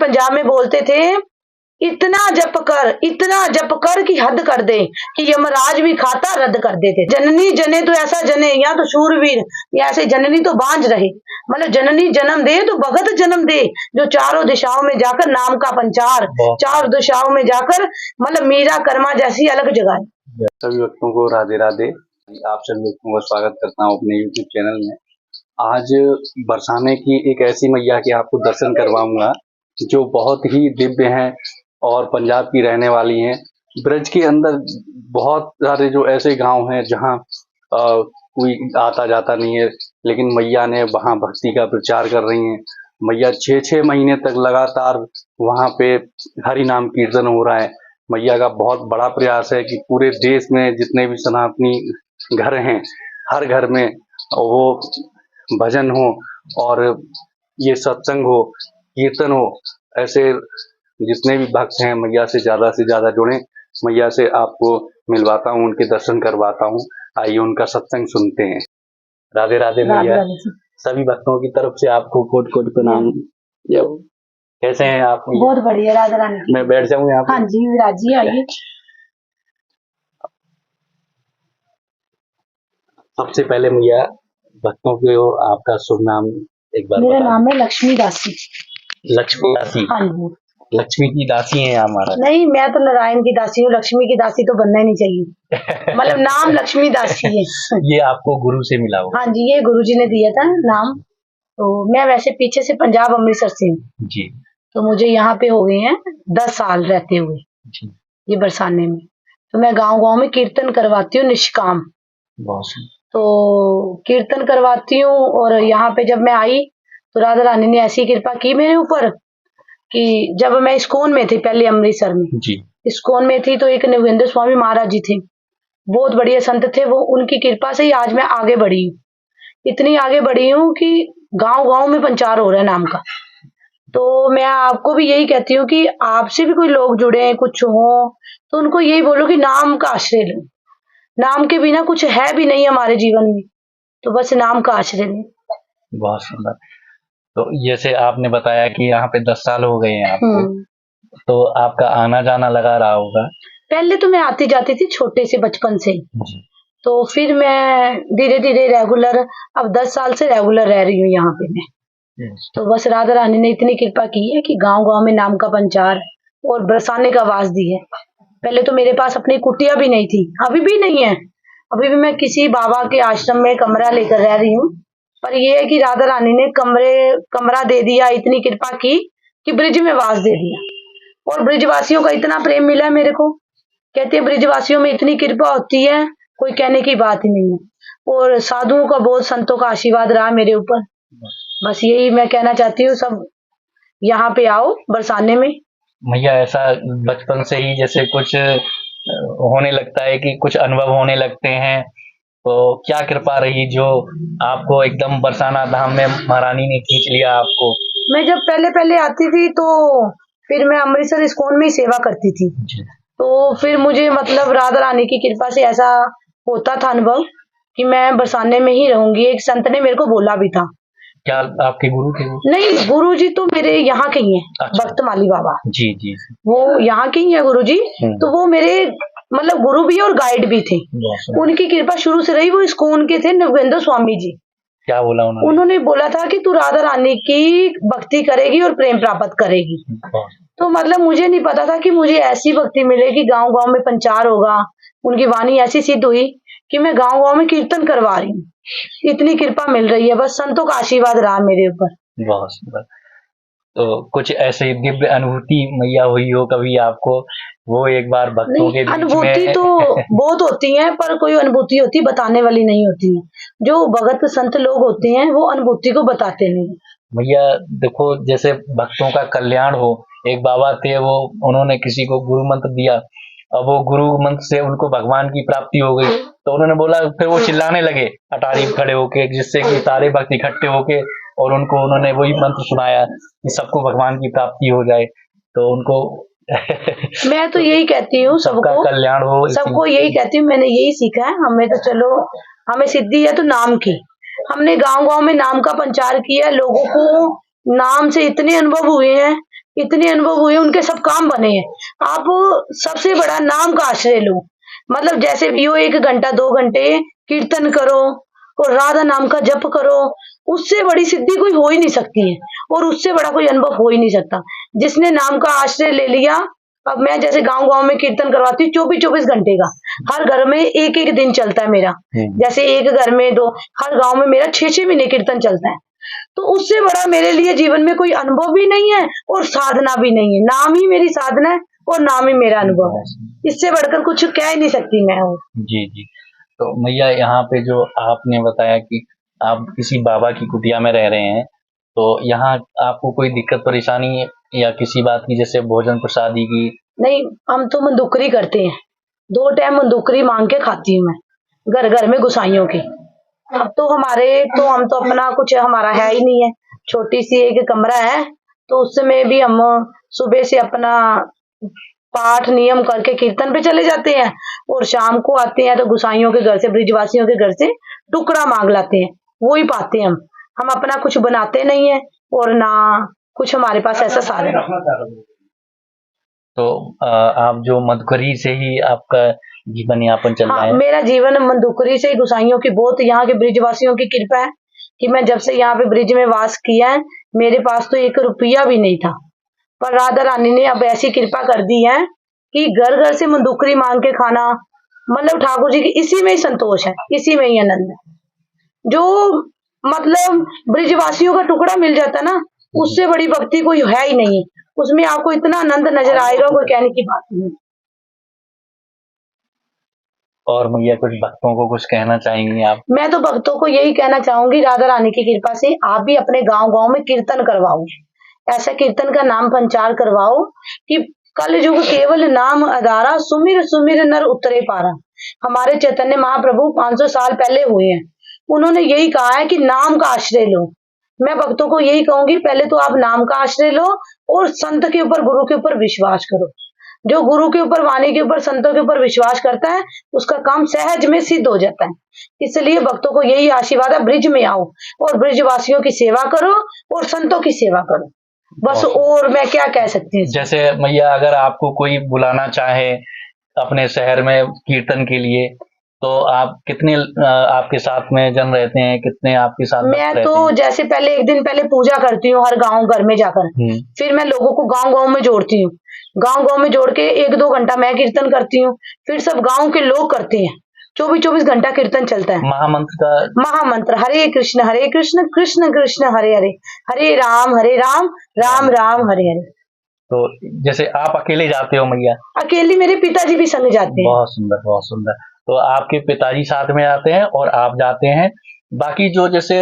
पंजाब में बोलते थे, इतना जप कर कि हद कर दे, कि यमराज भी खाता रद्द कर देते। जननी जने तो ऐसा जने, या तो शूरवीर, या ऐसे जननी तो बांझ रहे, मतलब जननी जन्म दे तो भगत जन्म दे, जो चारों दिशाओं में जाकर नाम का पंचार, चारों दिशाओं में जाकर मतलब मीरा कर्मा जैसी अलग जगह। सभी भक्तों को राधे राधे। आप सभी भक्तों का स्वागत करता हूँ अपने YouTube चैनल में। आज बरसाने की एक ऐसी मैया के आपको दर्शन करवाऊंगा जो बहुत ही दिव्य हैं और पंजाब की रहने वाली हैं। ब्रज के अंदर बहुत सारे जो ऐसे गांव हैं जहां कोई आता जाता नहीं है, लेकिन मैया ने वहां भक्ति का प्रचार कर रही हैं। मैया 6-6 महीने तक लगातार वहां पे हरि नाम कीर्तन हो रहा है। मैया का बहुत बड़ा प्रयास है कि पूरे देश में जितने भी सनातनी घर हैं, हर घर में वो भजन हो और ये सत्संग हो, कीर्तन हो। ऐसे जितने भी भक्त हैं मैया से ज़्यादा जुड़ें। मैया से आपको मिलवाता हूँ, उनके दर्शन करवाता हूँ। आइए उनका सत्संग सुनते हैं। राधे राधे मैया। सभी भक्तों की तरफ से आपको कोट कोट प्रणाम। कैसे हैं आप? बहुत बढ़िया राधा रानी। मैं बैठ जाऊँ यहाँ पे? हाँ जी विराज जी आइए। सबसे पहले मैया भक्तों को आपका शुभ नाम एक बार? मेरा नाम है लक्ष्मी दासी। लक्ष्मी दासी? हाँ जी। लक्ष्मी की दासी हैं हमारा? नहीं, मैं तो नारायण की दासी हूँ, लक्ष्मी की दासी तो बनना ही नहीं चाहिए। मतलब नाम लक्ष्मी दासी है। ये आपको गुरु से मिला हो? हाँ जी, ये गुरुजी ने दिया था नाम। तो मैं वैसे पीछे से पंजाब अमृतसर से हूँ जी। तो मुझे यहाँ पे हो गए हैं 10 साल रहते हुए जी। ये बरसाने में। तो मैं गांव में कीर्तन करवाती हूँ निष्काम। तो कीर्तन करवाती हूँ और यहाँ पे जब मैं आई तो राधा रानी ने ऐसी कृपा की मेरे ऊपर कि जब मैं इस्कॉन में थी, पहले अमृतसर में जी इस्कॉन में थी, तो एक नवेंद्र स्वामी महाराज जी थे, बहुत बढ़िया संत थे वो। उनकी कृपा से ही आज मैं आगे बढ़ी हूँ, इतनी आगे बढ़ी हूँ कि गांव में पंचार हो रहा है नाम का। तो मैं आपको भी यही कहती हूँ कि आपसे भी कोई लोग जुड़े कुछ हो तो उनको यही बोलो कि नाम का आश्रय लो। नाम के बिना कुछ है भी नहीं हमारे जीवन में, तो बस नाम का आश्रय लें। बहुत सुंदर। तो जैसे आपने बताया कि यहाँ पे 10 साल हो गए हैं आपको, तो आपका आना जाना लगा रहा होगा? पहले तो मैं आती जाती थी छोटे से बचपन से, तो फिर मैं धीरे धीरे रेगुलर, अब 10 साल से रेगुलर रह रही हूँ यहाँ पे मैं। तो बस राधा रानी ने इतनी कृपा की है कि गांव में नाम का पंचार और बरसाने का वास दी है। पहले तो मेरे पास अपनी कुटिया भी नहीं थी, अभी भी नहीं है, अभी भी मैं किसी बाबा के आश्रम में कमरा लेकर रह रही हूँ। पर ये है कि राधा रानी ने कमरा दे दिया, इतनी कृपा की कि ब्रिज में वास दे दिया। और ब्रिजवासियों का इतना प्रेम मिला मेरे को, कहते हैं ब्रिजवासियों में इतनी कृपा होती है कोई कहने की बात ही नहीं है। और साधुओं का, बहुत संतों का आशीर्वाद रहा मेरे ऊपर। बस यही मैं कहना चाहती हूँ, सब यहाँ पे आओ बरसाने में। मैया ऐसा बचपन से ही जैसे कुछ होने लगता है कि कुछ अनुभव होने लगते हैं, तो क्या कृपा रही जो आपको एकदम बरसाना धाम में महारानी ने खींच लिया आपको? मैं जब पहले आती थी तो फिर मैं अमृतसर इस्कॉन में ही सेवा करती थी, तो फिर मुझे मतलब राधा रानी की कृपा से ऐसा होता था अनुभव कि मैं बरसाने में ही रहूंगी। एक संत ने मेरे को बोला भी था। क्या आपके गुरु थे वो? नहीं, गुरु जी तो मेरे यहाँ के ही हैं। अच्छा। भक्त माली बाबा जी वो यहाँ के ही है गुरु जी। तो वो मेरे मतलब गुरु भी और गाइड भी थे। उनकी कृपा शुरू से रही। वो इस्कॉन के थे नवेंद्र स्वामी जी। क्या बोला उन्होंने? उन्होंने बोला था कि तू राधा रानी की भक्ति करेगी और प्रेम प्राप्त करेगी। तो मतलब मुझे नहीं पता था कि मुझे ऐसी भक्ति मिलेगी, गांव में पंचार होगा। उनकी वाणी ऐसी सिद्ध हुई कि मैं गांव में कीर्तन करवा रही हूँ, इतनी कृपा मिल रही है। बस संतों का आशीर्वाद रहा मेरे ऊपर। बहुत सुंदर। तो कुछ ऐसे दिव्य अनुभूति मैया हुई हो कभी आपको, वो एक बार भक्तों के बीच में? अनुभूति तो बहुत होती है, पर कोई अनुभूति होती बताने वाली नहीं होती है। जो भगत संत लोग होते हैं वो अनुभूति को बताते नहीं। मैया देखो, जैसे भक्तों का कल्याण हो, एक बाबा थे वो, उन्होंने किसी को गुरु मंत्र दिया, अब वो गुरु मंत्र से उनको भगवान की प्राप्ति हो गई। तो उन्होंने बोला, फिर वो चिल्लाने लगे अटारी खड़े होके, जिससे कि सारे भक्त इकट्ठे होके, और उनको उन्होंने वही मंत्र सुनाया कि सबको भगवान की प्राप्ति हो जाए। तो उनको मैं तो यही कहती हूँ सबका कल्याण हो, सबको यही कहती हूँ। मैंने यही सीखा है। हमें तो चलो, हमें सिद्धि है तो नाम की। हमने गांव में नाम का पंचार किया, लोगों को नाम से इतने अनुभव हुए हैं इतने अनुभव हुए, उनके सब काम बने हैं। आप सबसे बड़ा नाम का आश्रय लो, मतलब जैसे भी हो 1 घंटा 2 घंटे कीर्तन करो और राधा नाम का जप करो, उससे बड़ी सिद्धि कोई हो ही नहीं सकती है और उससे बड़ा कोई अनुभव हो ही नहीं सकता। जिसने नाम का आश्रय ले लिया, अब मैं जैसे गांव-गांव में कीर्तन करवाती हूँ 24-24 घंटे का, हर घर में 1-1 दिन चलता है मेरा। जैसे एक घर में 2, हर गांव में मेरा 6-6 महीने कीर्तन चलता है। तो उससे बड़ा मेरे लिए जीवन में कोई अनुभव भी नहीं है और साधना भी नहीं है। नाम ही मेरी साधना है और नाम ही मेरा अनुभव है। इससे बढ़कर कुछ कह ही नहीं सकती मैं और। जी, जी। तो मैया यहाँ पे जो आपने बताया कि आप किसी बाबा की कुटिया में रह रहे हैं, तो यहाँ आपको कोई दिक्कत परेशानी या किसी बात की, जैसे भोजन प्रसादी की? नहीं, हम तो मंदुकरी करते हैं। 2 टाइम मंदुकरी मांग के खाती हूँ मैं, घर-घर में गोसाइयों की। अब तो हम तो अपना कुछ हमारा है ही नहीं है। छोटी सी एक कमरा है, तो उसमें भी हम सुबह से अपना पाठ नियम करके कीर्तन पे चले जाते हैं और शाम को आते हैं तो गोसाइयों के घर से, ब्रिजवासियों के घर से टुकड़ा मांग लाते हैं, वो ही पाते हैं हम। हम अपना कुछ बनाते नहीं है और ना कुछ हमारे पास ऐसा साधन है। तो आप जो मधुकरी से ही आपका जीवन यापन चल रहा हाँ, है? मेरा जीवन मंदुकरी से ही, गोसाइयों की बहुत, यहाँ के ब्रिजवासियों की कृपा है कि मैं जब से यहाँ पे ब्रिज में वास किया है, मेरे पास तो 1 रुपया भी नहीं था, पर राधा रानी ने अब ऐसी कृपा कर दी है कि घर घर से मंदुकरी मांग के खाना, मतलब ठाकुर जी की इसी में ही संतोष है, इसी में ही आनंद है। जो मतलब ब्रिजवासियों का टुकड़ा मिल जाता ना, उससे बड़ी भक्ति कोई है ही नहीं। उसमें आपको इतना आनंद नजर आएगा, कोई कहने की बात नहीं। और मैया कुछ भक्तों को कुछ कहना चाहेंगी आप? मैं तो भक्तों को यही कहना चाहूंगी, राधा रानी की कृपा से आप भी अपने गांव-गांव में कीर्तन करवाओ। ऐसा कीर्तन का नाम पंचार करवाओ कि कल युग केवल नाम आधारा, सुमिर सुमिर नर उतरे पारा। हमारे चैतन्य महाप्रभु 500 साल पहले हुए हैं, उन्होंने यही कहा है कि नाम का आश्रय लो। मैं भक्तों को यही कहूंगी, पहले तो आप नाम का आश्रय लो और संत के ऊपर, गुरु के ऊपर विश्वास करो। जो गुरु के ऊपर, वाणी के ऊपर, संतों के ऊपर विश्वास करता है, उसका काम सहज में सिद्ध हो जाता है। इसलिए भक्तों को यही आशीर्वाद है, ब्रिज में आओ और ब्रिजवासियों की सेवा करो और संतों की सेवा करो, बस। और मैं क्या कह सकती हूँ। जैसे मैया, अगर आपको कोई बुलाना चाहे अपने शहर में कीर्तन के लिए, तो आप कितने आपके साथ में जन रहते हैं, कितने आपके साथ मैं रहते तो हैं? जैसे पहले 1 दिन पहले पूजा करती हूँ हर गांव घर में जाकर, फिर मैं लोगों को गांव-गांव में जोड़ती हूँ। गांव-गांव में जोड़ के 1-2 घंटा मैं कीर्तन करती हूँ, फिर सब गांव के लोग करते हैं। 24-24 घंटा कीर्तन चलता है। महामंत्र का? महामंत्र हरे कृष्ण कृष्ण कृष्ण हरे हरे, हरे राम राम राम हरे हरे। तो जैसे आप अकेले जाते हो मैया? अकेली, मेरे पिताजी भी संग जाते हैं। बहुत सुंदर, बहुत सुंदर। तो आपके पिताजी साथ में आते हैं और आप जाते हैं, बाकी जो जैसे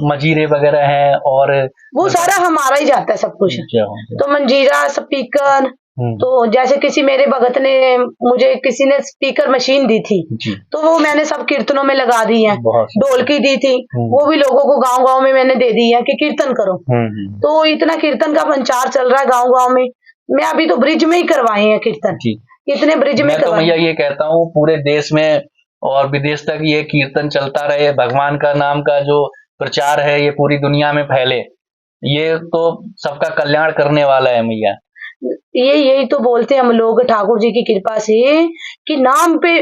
मजीरे वगैरह हैं और वो सारा हमारा ही जाता है सब कुछ। तो मंजीरा, स्पीकर, तो जैसे किसी मेरे भगत ने मुझे, किसी ने स्पीकर मशीन दी थी, तो वो मैंने सब कीर्तनों में लगा दी है। ढोलकी दी थी, वो भी लोगों को गांव-गांव में मैंने दे दी है कि कीर्तन करो। तो इतना कीर्तन का पंचार चल रहा है गांव-गांव में। मैं अभी तो ब्रिज में ही करवाए हैं कीर्तन, इतने ब्रिज में। मैं तो भैया ये कहता हूँ पूरे देश में और विदेश तक ये कीर्तन चलता रहे, भगवान का नाम का जो प्रचार है ये पूरी दुनिया में फैले, ये तो सबका कल्याण करने वाला है मैया। यही तो बोलते हैं हम लोग ठाकुर जी की कृपा से कि नाम पे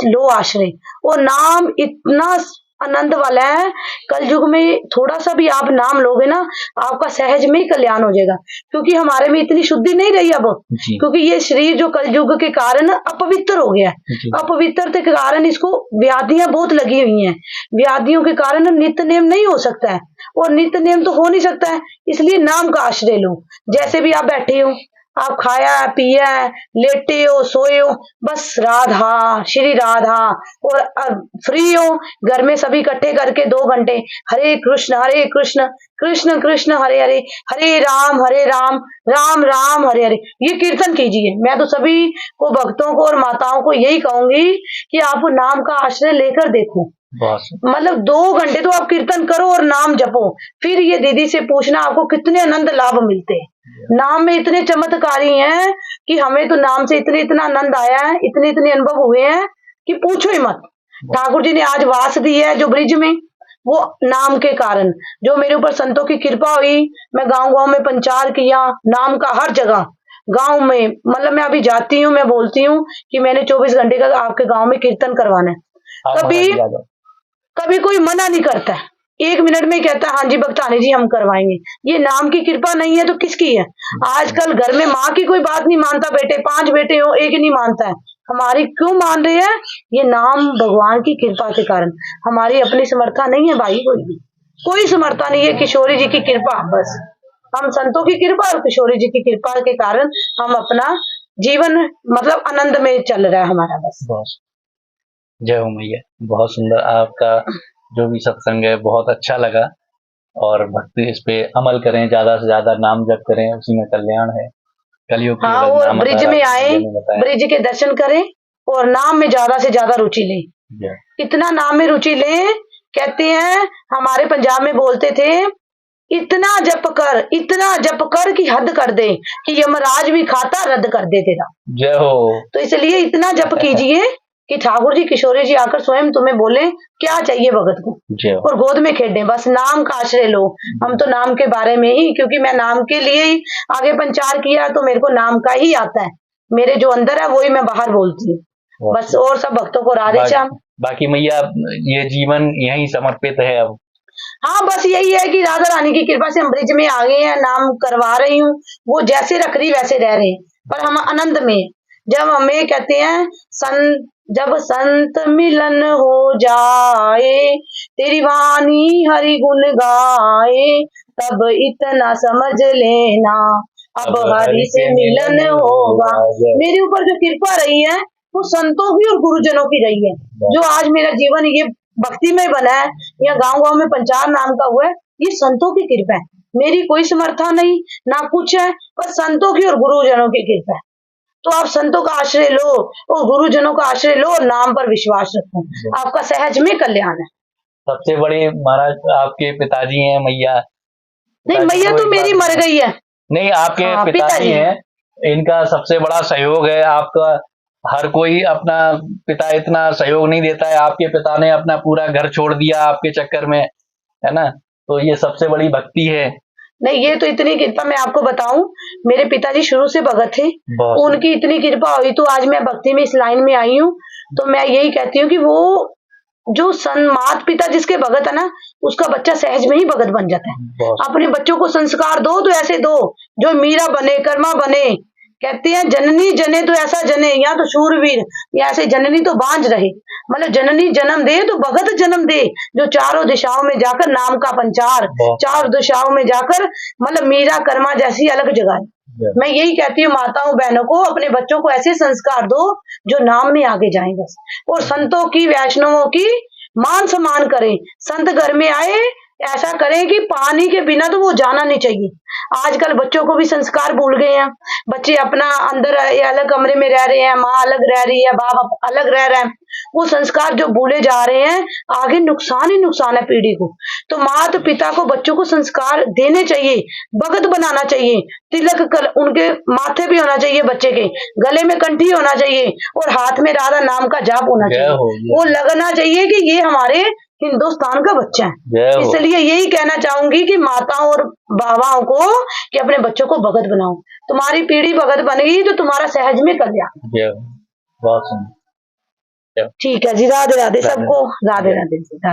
लो आश्रय, और नाम इतना आनंद वाला है। कल युग में थोड़ा सा भी आप नाम लोगे ना, आपका सहज में ही कल्याण हो जाएगा, क्योंकि हमारे में इतनी शुद्धि नहीं रही अब, क्योंकि ये शरीर जो कल युग के कारण अपवित्र हो गया। अपवित्रता के कारण इसको व्याधियां बहुत लगी हुई हैं। व्याधियों के कारण नित्य नेम नहीं हो सकता है, और नित्य नेम तो हो नहीं सकता है, इसलिए नाम का आश्रय लो। जैसे भी आप बैठे हो, आप खाया पिया लेटे हो सोए हो, बस राधा श्री राधा, और फ्री हो, घर में सभी इकट्ठे करके 2 घंटे हरे कृष्ण कृष्ण कृष्ण हरे हरे, हरे राम राम राम हरे हरे, ये कीर्तन कीजिए। मैं तो सभी को, भक्तों को और माताओं को यही कहूंगी कि आप नाम का आश्रय लेकर देखो। मतलब 2 घंटे तो आप कीर्तन करो और नाम जपो, फिर ये दीदी से पूछना आपको कितने आनंद लाभ मिलते हैं। नाम में इतने चमत्कारी हैं कि हमें तो नाम से इतना आनंद आया है, इतने अनुभव हुए हैं कि पूछो ही मत। ठाकुर जी ने आज वास दी है जो ब्रिज में, वो नाम के कारण जो मेरे ऊपर संतों की कृपा हुई, मैं गांव-गांव में प्रचार किया, नाम का हर जगह गांव में, मतलब मैं अभी जाती हूँ, मैं बोलती हूँ कि मैंने 24 घंटे का आपके गांव में कीर्तन करवाना है। कभी कभी कोई मना नहीं करता है, 1 मिनट में कहता है हाँ जी भक्तानी जी हम करवाएंगे। ये नाम की कृपा नहीं है तो किसकी है? आजकल घर में माँ की कोई बात नहीं मानता, बेटे 5 बेटे हो एक नहीं मानता है। हमारी क्यों मान रही है? ये नाम भगवान की कृपा के कारण। हमारी अपनी समर्था नहीं है भाई, कोई समर्था नहीं है, किशोरी जी की कृपा बस। हम संतों की कृपा और किशोरी जी की कृपा के कारण हम अपना जीवन मतलब आनंद में चल रहा है हमारा बस। जय हो मैया। बहुत सुंदर आपका जो भी सत्संग है, बहुत अच्छा लगा। और भक्ति इस पे अमल करें, ज्यादा से ज्यादा नाम जप करें, उसी में कल्याण है। कलयुग की हाँ, और ब्रिज में आए, ब्रिज के दर्शन करें और नाम में ज्यादा से ज्यादा रुचि लें। इतना नाम में रुचि लें, कहते हैं हमारे पंजाब में बोलते थे, इतना जप कर कि हद कर दे, कि यमराज भी खाता रद्द कर दे तेरा। जय हो। तो इसलिए इतना जप कीजिए कि ठाकुर जी किशोरी जी आकर स्वयं तुम्हें बोले क्या चाहिए भगत को, और गोद में खेलें, बस नाम का आश्रय लो। हम तो नाम के बारे में ही, क्योंकि मैं नाम के लिए ही आगे प्रचार किया, तो मेरे को नाम का ही आता है, मेरे जो अंदर है वही मैं बाहर बोलती हूँ बस। और सब भक्तों को राधे श्याम। बाकी मैया ये जीवन यही समर्पित है अब। हाँ, बस यही है कि राधा रानी की कृपा से हम ब्रिज में आ गए हैं, नाम करवा रही हूँ, वो जैसे रख रही वैसे रह रहे हैं, पर हम आनंद में। जब हमें कहते हैं जब संत मिलन हो जाए, तेरी वाणी हरि गुण गाए, तब इतना समझ लेना अब हरि से मिलन होगा। मेरे ऊपर जो कृपा रही है वो संतों की और गुरुजनों की रही है, जो आज मेरा जीवन ये भक्ति में बना है, या गांव-गांव में पंचार नाम का हुआ है, ये संतों की कृपा है। मेरी कोई समर्था नहीं, ना कुछ है, पर संतों की और गुरुजनों की कृपा है। तो आप संतों का आश्रय लो और गुरुजनों का आश्रय लो और नाम पर विश्वास रखो, आपका सहज में कल्याण है। सबसे बड़े महाराज आपके पिताजी हैं मैया। नहीं, मैया तो मेरी मर गई है। नहीं, आपके पिताजी हैं, इनका सबसे बड़ा सहयोग है आपका। हर कोई अपना पिता इतना सहयोग नहीं देता है, आपके पिता ने अपना पूरा घर छोड़ दिया आपके चक्कर में, है ना, तो ये सबसे बड़ी भक्ति है। नहीं, ये तो इतनी कृपा, मैं आपको बताऊं, मेरे पिताजी शुरू से भगत थे, उनकी इतनी कृपा हुई तो आज मैं भक्ति में इस लाइन में आई हूँ। तो मैं यही कहती हूँ कि वो जो माता पिता जिसके भगत है ना, उसका बच्चा सहज में ही भगत बन जाता है। अपने बच्चों को संस्कार दो तो ऐसे दो जो मीरा बने, कर्मा बने। कहते हैं जननी जने तो ऐसा जने, या तो शूरवीर, या ऐसे जननी तो बांझ रहे, मतलब जननी जन्म दे तो भगत जन्म दे, जो चारों दिशाओं में जाकर नाम का पंचार, चारों दिशाओं में जाकर मतलब मीरा कर्मा जैसी अलग जगह। मैं यही कहती हूँ माताओं बहनों को, अपने बच्चों को ऐसे संस्कार दो जो नाम में आगे जाएं बस। और संतों की, वैष्णवों की मान सम्मान करें। संत घर में आए ऐसा करें कि पानी के बिना तो वो जाना नहीं चाहिए। आजकल बच्चों को भी संस्कार भूल गए हैं, बच्चे अपना अंदर अलग कमरे में रह रहे हैं, माँ अलग रह रही है, बाप अलग रह रहा है, वो संस्कार जो भूले जा रहे हैं, आगे नुकसान ही नुकसान है पीढ़ी को। तो माता पिता को बच्चों को संस्कार देने चाहिए, भगत बनाना चाहिए। तिलक उनके माथे पे होना चाहिए, बच्चे के गले में कंठी होना चाहिए, और हाथ में राधा नाम का जाप होना चाहिए। वो लगना चाहिए कि ये हमारे हिंदुस्तान का बच्चा है। इसलिए यही कहना चाहूंगी कि माताओं और बाबाओं को कि अपने बच्चों को भगत बनाओ। तुम्हारी पीढ़ी भगत बनेगी तो तुम्हारा सहज में कल्याण। बहुत सुंदर। ठीक है जी, राधे राधे सबको, राधे राधे।